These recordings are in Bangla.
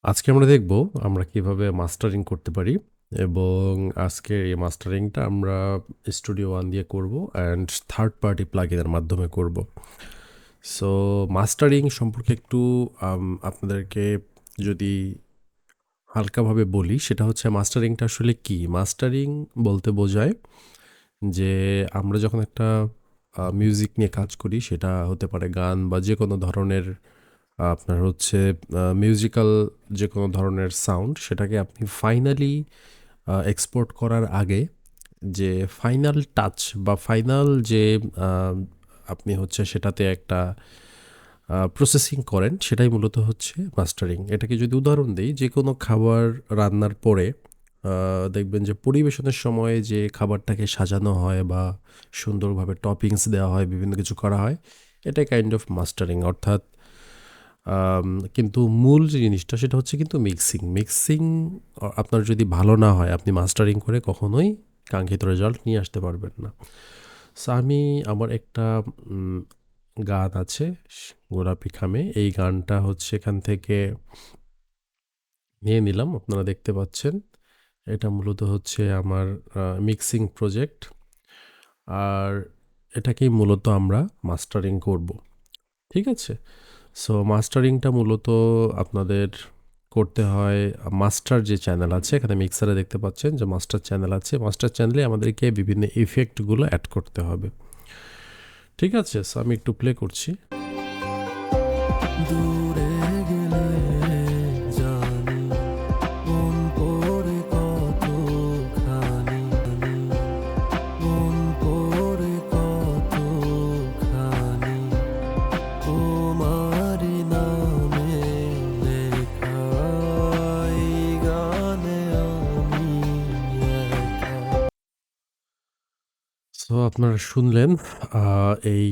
আজকে আমরা দেখব আমরা কিভাবে মাস্টারিং করতে পারি এবং আজকে এই মাস্টারিংটা আমরা স্টুডিও ওয়ান দিয়ে করব অ্যান্ড থার্ড পার্টি প্লাগইনের মাধ্যমে করব। সো মাস্টারিং সম্পর্কে একটু আপনাদেরকে যদি হালকাভাবে বলি, সেটা হচ্ছে মাস্টারিংটা আসলে কি। মাস্টারিং বলতে বোঝায় যে আমরা যখন একটা মিউজিক নিয়ে কাজ করি, সেটা হতে পারে গান বা যে কোনো ধরনের আপনার হচ্ছে মিউজিক্যাল যে কোনো ধরনের সাউন্ড, সেটাকে আপনি ফাইনালি এক্সপোর্ট করার আগে যে ফাইনাল টাচ বা ফাইনাল যে আহ, আপনি হচ্ছে সেটাতে একটা প্রসেসিং করেন, সেটাই মূলত হচ্ছে মাস্টারিং। এটাকে যদি উদাহরণ দিই, যে কোনো খাবার রান্নার পরে দেখবেন যে পরিবেশনের সময় যে খাবারটাকে সাজানো হয় বা সুন্দরভাবে টপিংস দেওয়া হয়, বিভিন্ন কিছু করা হয়, এটাই কাইন্ড অফ মাস্টারিং। অর্থাৎ আম কিন্তু মূল যে জিনিসটা সেটা হচ্ছে কিন্তু মিক্সিং। মিক্সিং আপনার যদি ভালো না হয়, আপনি মাস্টারিং করে কখনোই কাঙ্ক্ষিত রেজাল্ট নিয়ে আসতে পারবেন না। সো আমি আমার একটা উম গান আছে, 'গোলাপি খামে'। এই গানটা হচ্ছে এখান থেকে নিয়ে নিলাম। আপনারা দেখতে পাচ্ছেন। এটা মূলত হচ্ছে আমার মিক্সিং প্রজেক্ট। আর এটাকেই মূলত আমরা মাস্টারিং করব। ঠিক আছে? সো মাস্টারিংটা মূলত আপনাদের করতে হয় মাস্টার যে চ্যানেল আছে, এখানে মিক্সারে দেখতে পাচ্ছেন যে মাস্টার চ্যানেল আছে। মাস্টার চ্যানেলে আমাদেরকে বিভিন্ন ইফেক্টগুলো অ্যাড করতে হবে। ঠিক আছে? সো আমি একটু প্লে করছি। দূরে গেলে জানি মন পড়ে কতখানি মন পড়ে কতখানি তোমার নামে লেখা এই গানে আমি একা। সো আপনারা শুনলেন এই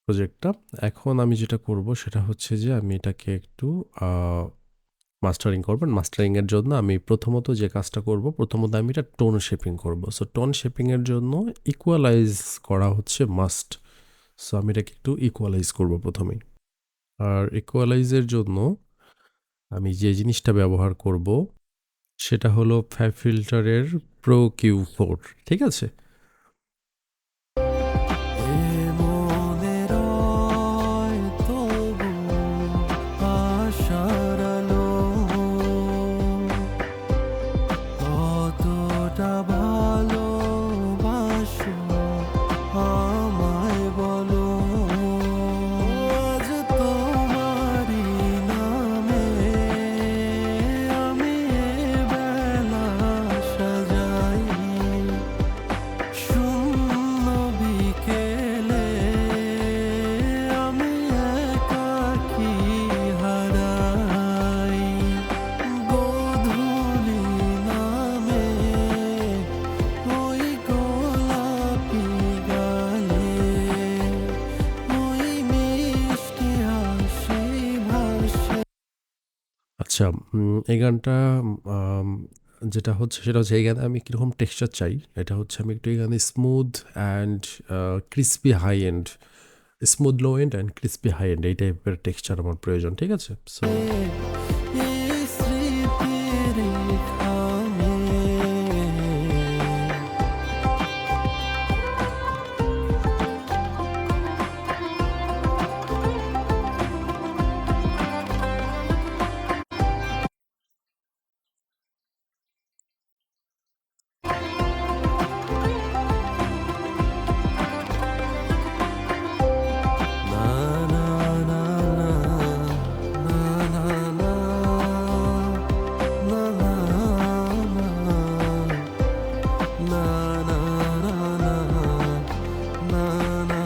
প্রজেক্টটা। এখন আমি যেটা করব সেটা হচ্ছে যে আমি এটাকে একটু আ মাস্টারিং করব। মাস্টারিং এর জন্য আমি প্রথমত যে কাজটা করব, প্রথমত আমি এটা টোন শেপিং করব। সো টোন শেপিং এর জন্য ইকুয়ালাইজ করা হচ্ছে মাস্ট। সো আমি এটাকে একটু ইকুয়ালাইজ করব প্রথমেই। আর ইকুয়ালাইজ এর জন্য আমি যে জিনিসটা ব্যবহার করব সেটা হলো FabFilter এর Pro Q4। ঠিক আছে? এ মনে রয় তবু আশার আলো কতটা ভালোবাসো আমায় বলো আজ তোমারই নামে আমি এ বেলা সাজাই শূন্য বিকেলে আমি একাকী হারাই গোধূলি নামে ওই গোলাপি গালে ওই মিষ্টি হাসি ভাসে। আচ্ছা, এই গানটা আম যেটা হচ্ছে সেটা হচ্ছে এই গানে আমি কিরকম টেক্সচার চাই। এটা হচ্ছে আমি একটু এই গানে smooth and crispy high end, smooth low end and crispy high end এই টাইপের টেক্সচার আমার প্রয়োজন। ঠিক আছে? সো এই স্মৃতির খামে না না না না না না না না না না না না না না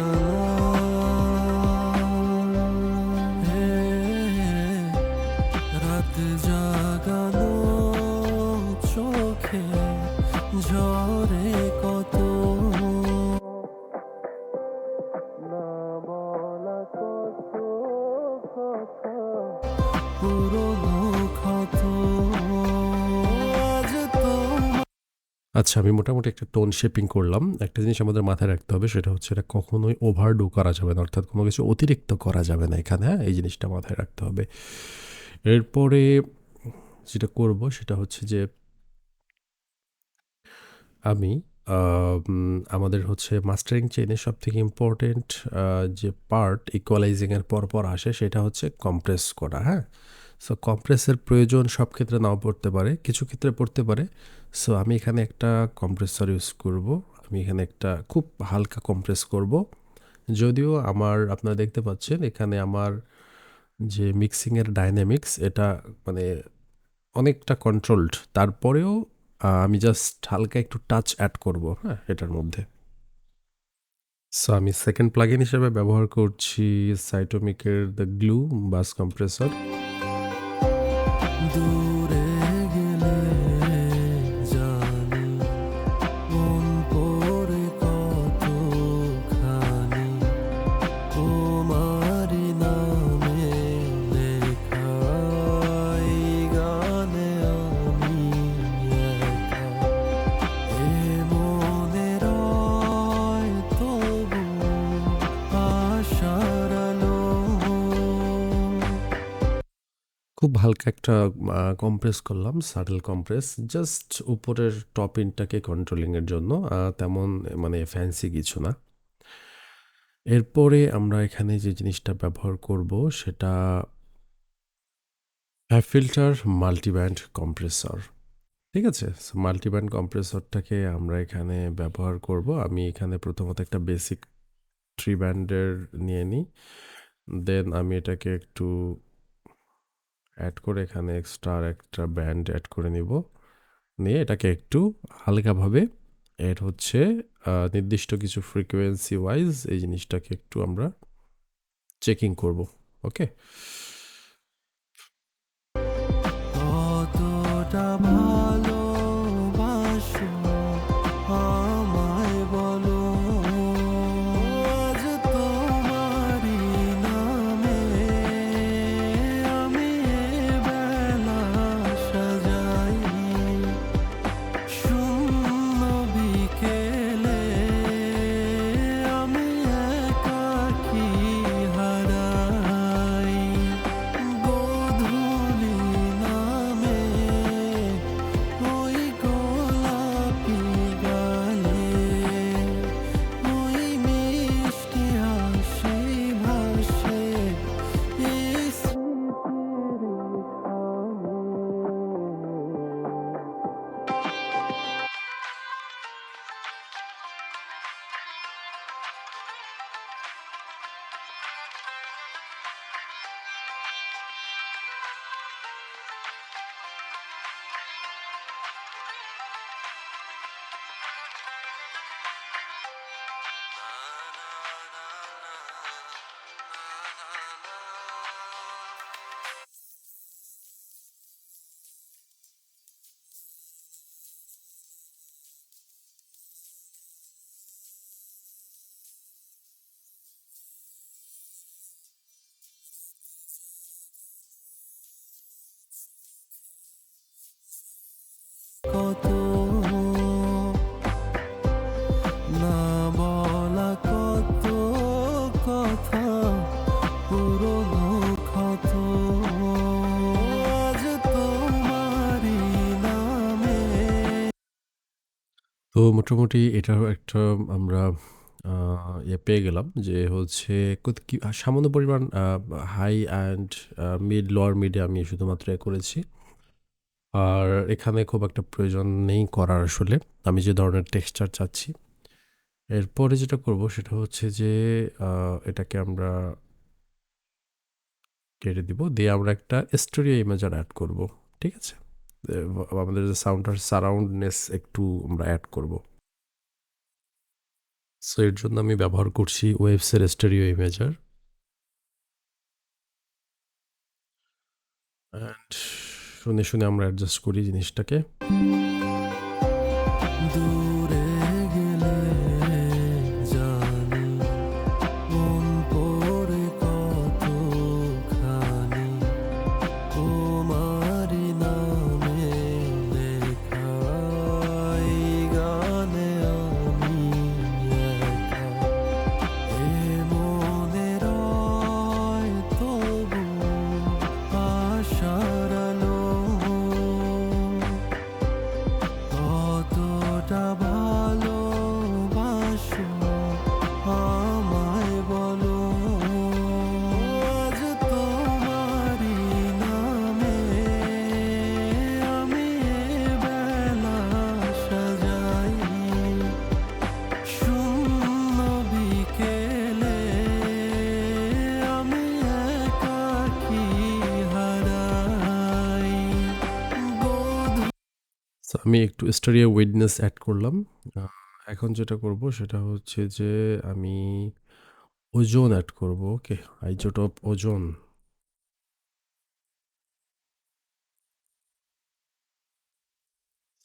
হে রাত জাগানো চোখে ঝরে কত না বলা কত কথা পুরনো ক্ষত আজ তোমার। আচ্ছা, আমি মোটামুটি একটা টোন শেপিং করলাম। একটা জিনিস আমাদের মাথায় রাখতে হবে, সেটা হচ্ছে এটা কখনোই ওভারডু করা যাবে না। অর্থাৎ কোনো কিছু অতিরিক্ত করা যাবে না এখানে, হ্যাঁ? এই জিনিসটা মাথায় রাখতে হবে। এরপরে যেটা করব সেটা হচ্ছে যে আমি আমাদের হচ্ছে মাস্টারিং চেইনের সবথেকে ইম্পোর্টেন্ট যে পার্ট ইকুয়ালাইজিংয়ের পরপর আসে সেটা হচ্ছে কম্প্রেস করা, হ্যাঁ? সো কম্প্রেসের প্রয়োজন সব ক্ষেত্রে নাও পড়তে পারে, কিছু ক্ষেত্রে পড়তে পারে। সো আমি এখানে একটা কম্প্রেসর ইউজ করব। আমি এখানে একটা খুব হালকা কম্প্রেস করব। যদিও আপনারা দেখতে পাচ্ছেন এখানে আমার যে মিক্সিংয়ের ডায়নামিক্স এটা মানে অনেকটা কন্ট্রোলড। তারপরেও আমি জাস্ট হালকা একটু টাচ অ্যাড করব, হ্যাঁ, এটার মধ্যে। সো আমি সেকেন্ড প্লাগইন হিসেবে ব্যবহার করছি সাইটোমিকের দ্য গ্লু বাস কম্প্রেসর। দূরে গেলে জানি মন পড়ে কতখানি তোমারই নামে লেখা এই গানে আমি একা এ মনে রয় তবু আশার আলো। খুব হালকা একটা কম্প্রেস করলাম, সাটল কম্প্রেস, জাস্ট উপরের টপ ইনটাকে কন্ট্রোলিংয়ের জন্য, তেমন মানে ফ্যান্সি কিছু না। এরপরে আমরা এখানে যে জিনিসটা ব্যবহার করব সেটা ফিল্টার মাল্টিব্যান্ড কম্প্রেসর। ঠিক আছে? সো মাল্টিব্যান্ড কম্প্রেসরটাকে আমরা এখানে ব্যবহার করব। আমি এখানে প্রথমত একটা বেসিক 3 ব্যান্ডের নিয়ে নিই। দেন আমি এটাকে একটু অ্যাড করে এখানে এক্সট্রা একটা ব্যান্ড অ্যাড করে নিব। নিয়ে এটাকে একটু হালকাভাবে এর হচ্ছে নির্দিষ্ট কিছু ফ্রিকোয়েন্সি ওয়াইজ এই জিনিসটাকে একটু আমরা চেকিং করব। ওকে? কতটা ভালোবাসো আমায় বলো আজ তোমারই নামে আমি এ বেলা সাজাই শূন্য বিকেলে আমি একাকী হারাই গোধূলি নামে ওই গোলাপি গালে ওই মিষ্টি হাসি ভাসে এই স্মৃতির খামে। কত না বলা কত কথা পুরনো ক্ষত আজ তোমারই নামে। তো মোটামুটি এটাও একটা আমরা পেয়ে গেলাম যে হচ্ছে সামান্য পরিমাণ হাই অ্যান্ড মিড, লোয়ার মিডে আমি শুধুমাত্র করেছি। আর এখানে খুব একটা প্রয়োজন নেই করার আসলে, আমি যে ধরনের টেক্সচার চাচ্ছি। এরপরে যেটা করব সেটা হচ্ছে যে এটাকে আমরা কেটে দিব, দিয়ে আমরা একটা স্টোরিও ইমেজার অ্যাড করব। ঠিক আছে? আমাদের যে সাউন্ডটার সারাউন্ডনেস একটু আমরা অ্যাড করব। সো এর জন্য আমি ব্যবহার করছি ওয়েভসের স্টেরিও ইমেজার। অ্যান্ড শুনে শুনে আমরা অ্যাডজাস্ট করি জিনিসটাকে। দূরে গেলে জানি মন পড়ে কতখানি তোমারই নামে লেখা এই গানে আমি একা এ মনে রয় তবু আশা আমি একটু স্টেরিও উইডনেস অ্যাড করলাম। এখন যেটা করব সেটা হচ্ছে যে আমি ওজোন অ্যাড করব। ওকে, আইজোটোপ ওজোন।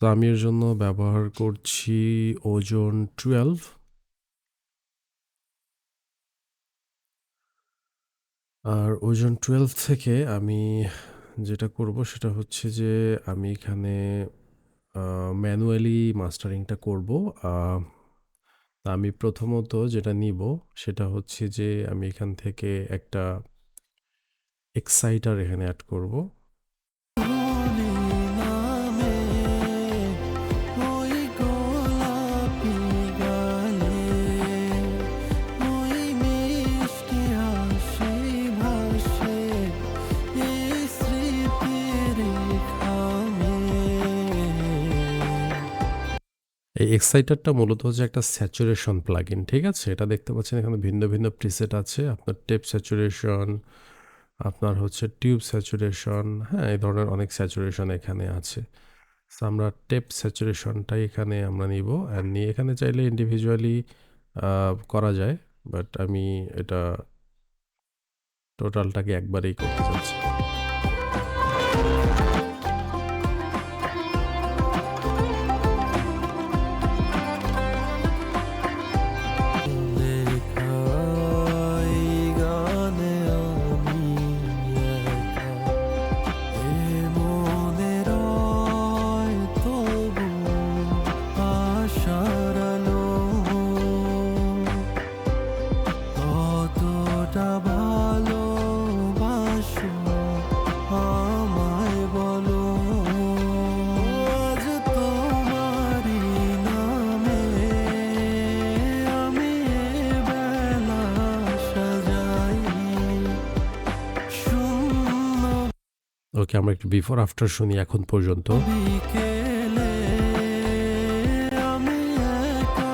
তো আমি এর জন্য ব্যবহার করছি ওজোন 12। আর ওজোন 12 থেকে আমি যেটা করব সেটা হচ্ছে যে আমি এখানে ম্যানুয়ালি মাস্টারিংটা করব। আমি প্রথমত যেটা নিব সেটা হচ্ছে যে আমি এখান থেকে একটা এক্সাইটার এখানে অ্যাড করব। ধুলি নামে ওই গোলাপি গালে ওই মিষ্টি হাসি ভাসে এই স্মৃতির খামে। এই এক্সাইটারটা মূলত হচ্ছে একটা স্যাচুরেশন প্লাগইন, ঠিক আছে? এটা দেখতে পাচ্ছেন এখানে ভিন্ন ভিন্ন প্রিসেট আছে। আপনার টেপ স্যাচুরেশন, আপনার হচ্ছে টিউব স্যাচুরেশন, হ্যাঁ? এই ধরনের অনেক স্যাচুরেশন এখানে আছে। সো আমরা টেপ স্যাচুরেশনটাই এখানে আমরা নিব। অ্যান্ড নিয়ে এখানে চাইলে ইন্ডিভিজুয়ালি করা যায়। বাট আমি এটা টোটালটাকে একবারেই করতে চাচ্ছি। লেখাই গানে আমি একা এ মনে রয় তবু আশার আলো কতটা ভালোবাসো আমায় বলো আজ তোমারই নামে আমি এ বেলা সাজাই শূন্য ওকে, আমরা একটু বিফোর আফটার শুনি এখন পর্যন্ত। বিকেলে আমি একা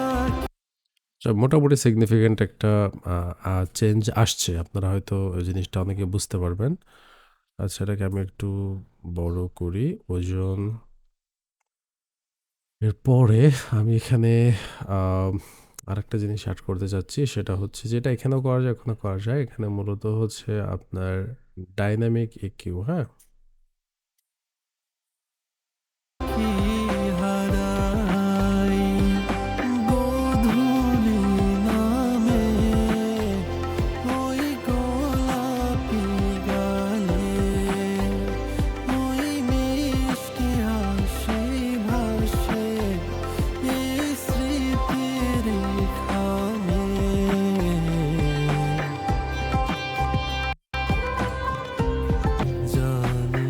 মোটামুটি সিগনিফিক্যান্ট একটা চেঞ্জ আসছে। আপনারা হয়তো ওই জিনিসটা অনেকে বুঝতে পারবেন। আচ্ছা, এটাকে আমি একটু বড় করি। ওজন এরপরে আমি এখানে আরেকটা জিনিস অ্যাড করতে চাচ্ছি, সেটা হচ্ছে যেটা এখানেও করা যায়, ওখানে করা যায়। এখানে মূলত হচ্ছে আপনার ডাইনামিক ইকিউ, হ্যাঁ? কি হারাই গোধূলি নামে ওই গোলাপি গালে ওই মিষ্টি হাসি ভাসে এই স্মৃতির খামে। জানি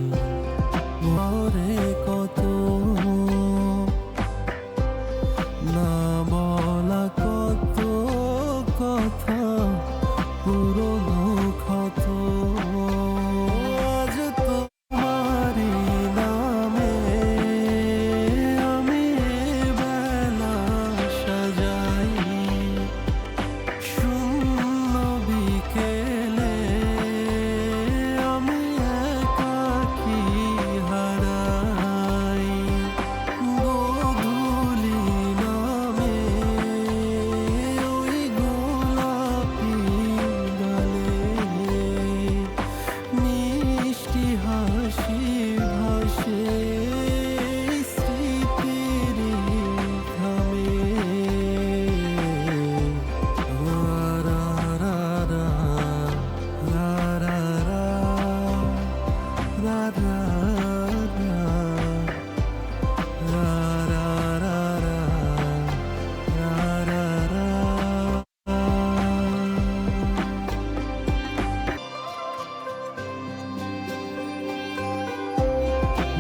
মরে কত না বলা কত কথা পুরনো ক্ষত আজ তোমারই নামে আমি এ বেলা সাজাই শূন্য বিকেলে আমি একাকী হারাই গোধূলি নামে ওই গোলাপি গালে মিষ্টি হাসি ভাসে স্মৃতির খামে।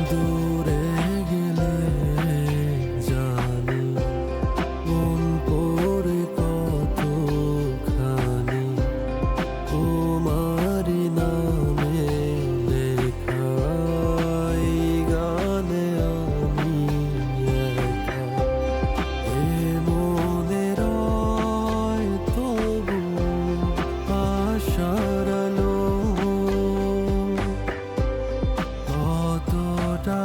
দূরে গেলে জানি মন পড়ে কতখানি তোমারি নামে লেখাই গানে আমি একা এ মনে রয় তবু আশার আলো কতটা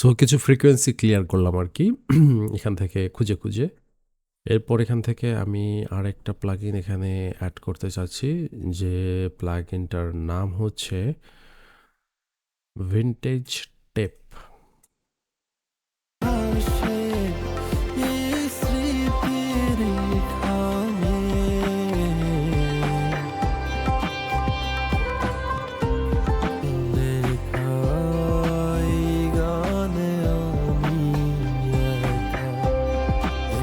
সো কিছু ফ্রিকোয়েন্সি ক্লিয়ার করলাম আর কি এখান থেকে খুঁজে খুঁজে। এরপর এখান থেকে আমি আরেকটা প্লাগইন এখানে অ্যাড করতে চাচ্ছি, যে প্লাগইনটার নাম হচ্ছে ভিনটেজ টেপ। আসে এই স্মৃতির খামে দেখাই গানে আমি একা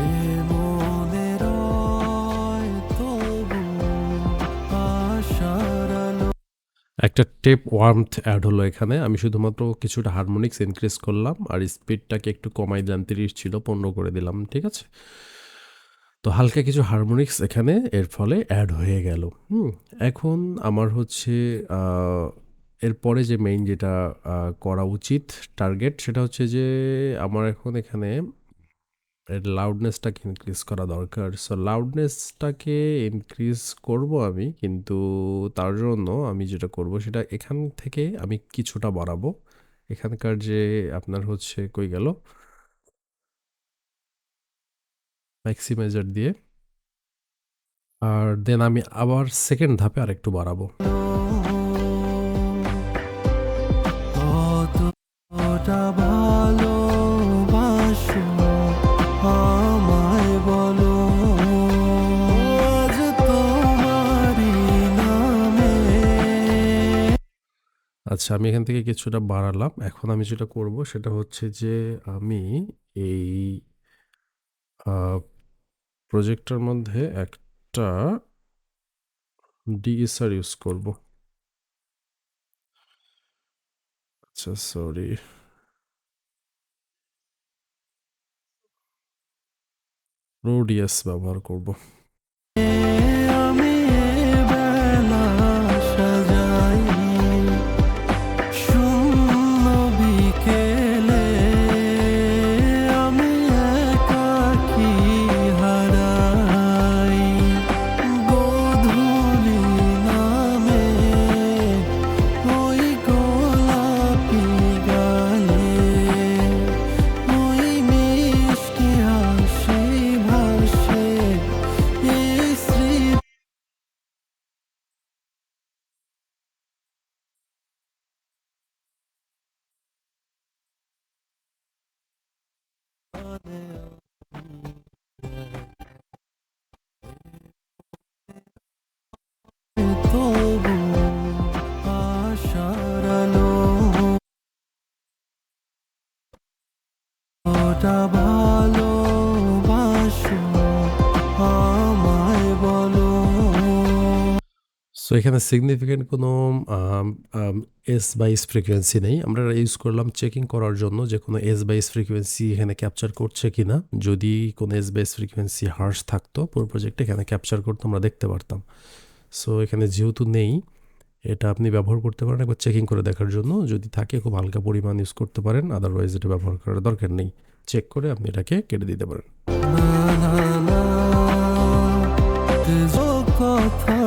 এ মনে রয় তবু আশার আলো একটা টেপ ওয়ার্মথ অ্যাড হলো এখানে। আমি শুধুমাত্র কিছুটা হারমোনিক্স ইনক্রিজ করলাম আর স্পিডটাকে একটু কমাই দিলাম, 30 ছিল 15 করে দিলাম, ঠিক আছে? তো হালকা কিছু হারমোনিক্স এখানে এর ফলে অ্যাড হয়ে গেল। এখন আমার হচ্ছে এরপরে যে মেইন যেটা করা উচিত টার্গেট, সেটা হচ্ছে যে আমার এখন এখানে এর লাউডনেসটাকে ইনক্রিজ করা দরকার। সো লাউডনেসটাকে ইনক্রিজ করব আমি, কিন্তু তার জন্য আমি যেটা করব সেটা এখান থেকে আমি কিছুটা বাড়াবো। এখানকার যে আপনার হচ্ছে কই গেল ম্যাক্সিমাইজার দিয়ে, আর দেন আমি আবার সেকেন্ড ধাপে আরেকটু বাড়াবো। কতটা ভালোবাসো আমায় বলো আজ তোমারই নামে আচ্ছা, আমি এখান থেকে কিছুটা বাড়ালাম। এখন আমি যেটা করব সেটা হচ্ছে যে আমি এই প্রজেক্টটার মধ্যে একটা ডিএসআর ইউজ করব। আচ্ছা সরি, রোডিয়াস ব্যবহার করব। আমি বেলা সাজাই শূন্য বিকেলে আমি একাকী হারাই গোধূলি নামে ওই গোলাপি গালে ওই মিষ্টি হাসি ভাসে এই স্মৃতি তবু আশার আলো ওটা ভালোবাসো আমায় বলো সো এখানে সিগনিফিকেন্ট কোনো এস বাইস ফ্রিকোয়েন্সি নেই। আমরা ইউজ করলাম চেকিং করার জন্য যে কোনো এস বাইস ফ্রিকোয়েন্সি এখানে ক্যাপচার করছে কিনা। যদি কোনো এস বাইস ফ্রিকোয়েন্সি হার্শ থাকতো পুরো প্রজেক্টে এখানে ক্যাপচার করতে আমরা দেখতে পারতাম। সো এখানে যেহেতু নেই, এটা আপনি ব্যবহার করতে পারেন একবার চেকিং করে দেখার জন্য। যদি থাকে খুব হালকা পরিমাণ ইউজ করতে পারেন, আদারওয়াইজ এটা ব্যবহার করার দরকার নেই। চেক করে আপনি এটাকে কেটে দিতে পারেন। না না না তেজ কথা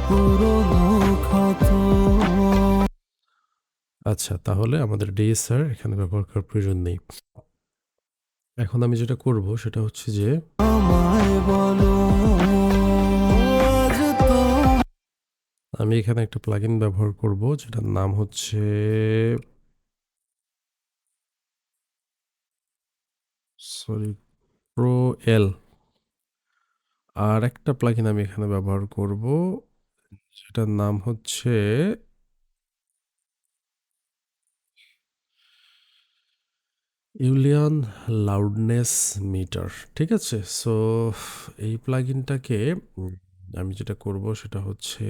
পুরনো ক্ষত আচ্ছা, তাহলে আমাদের ডিএসআর এখানে ব্যবহার করার প্রয়োজন নেই। এখন আমি যেটা করব সেটা হচ্ছে যে আমায় বলো আজ তো আমি এখানে একটা প্লাগইন ব্যবহার করব যেটার নাম হচ্ছে সরি প্রো এল। আর একটা প্লাগইন আমি এখানে ব্যবহার করব যেটার নাম হচ্ছে ইউলিয়ান লাউডনেস মিটার, ঠিক আছে? সো এই প্লাগইনটাকে আমি যেটা করব সেটা হচ্ছে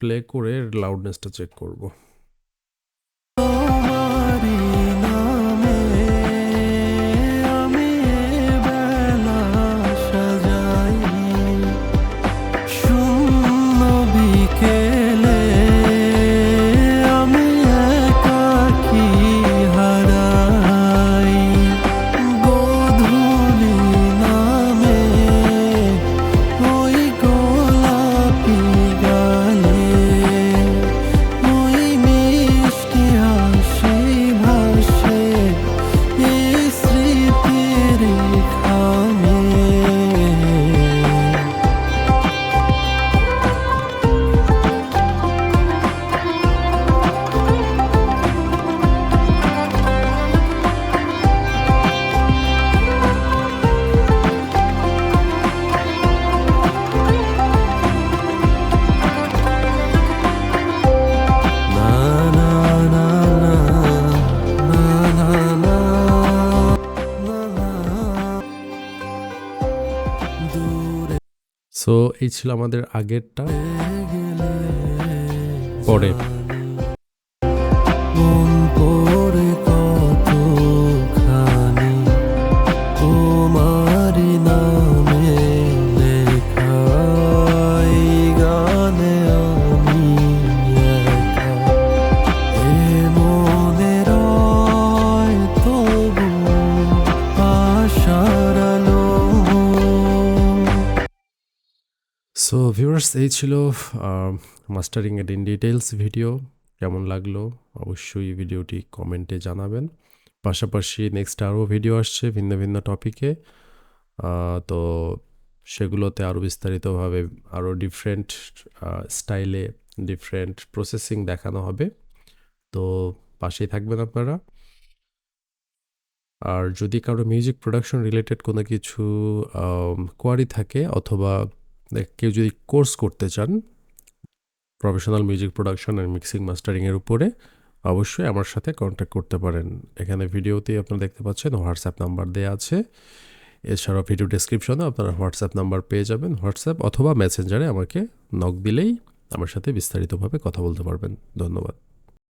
প্লে করে লাউডনেসটা চেক করব। তোমারই নামে আমি বেলা সাজাই শূন্য বিকেলে আমি একাকী হারাই গোধূলি নামে ওই গোলাপি গালে ওই মিষ্টি সো এই ছিল আমাদের আগেরটা। পরে মন পড়ে কতখানি তোমারি নামে লেখা এই গানে আমি একা। এ মনে রয় তবু আশার আলো। সো ভিউয়ার্স, এই ছিল mastering add in details video. কেমন লাগলো অবশ্যই ভিডিওটি কমেন্টে জানাবেন। পাশাপাশি নেক্সট আরও ভিডিও আসছে ভিন্ন ভিন্ন টপিকে, তো সেগুলোতে আরও বিস্তারিতভাবে আরও ডিফারেন্ট স্টাইলে ডিফারেন্ট প্রসেসিং দেখানো হবে। তো পাশেই থাকবেন আপনারা। আর যদি কারো মিউজিক প্রোডাকশন রিলেটেড কোনো কিছু কোয়ারি থাকে, অথবা কেউ যদি কোর্স করতে চান professional music production and mixing মাস্টারিংয়ের উপরে, অবশ্যই আমার সাথে কন্ট্যাক্ট করতে পারেন। এখানে ভিডিওতেই আপনারা দেখতে পাচ্ছেন হোয়াটসঅ্যাপ নাম্বার দেওয়া আছে। এছাড়াও ভিডিও ডেসক্রিপশনে আপনারা হোয়াটসঅ্যাপ নাম্বার পেয়ে যাবেন। হোয়াটসঅ্যাপ অথবা মেসেঞ্জারে আমাকে নক দিলেই আমার সাথে বিস্তারিতভাবে কথা বলতে পারবেন। ধন্যবাদ।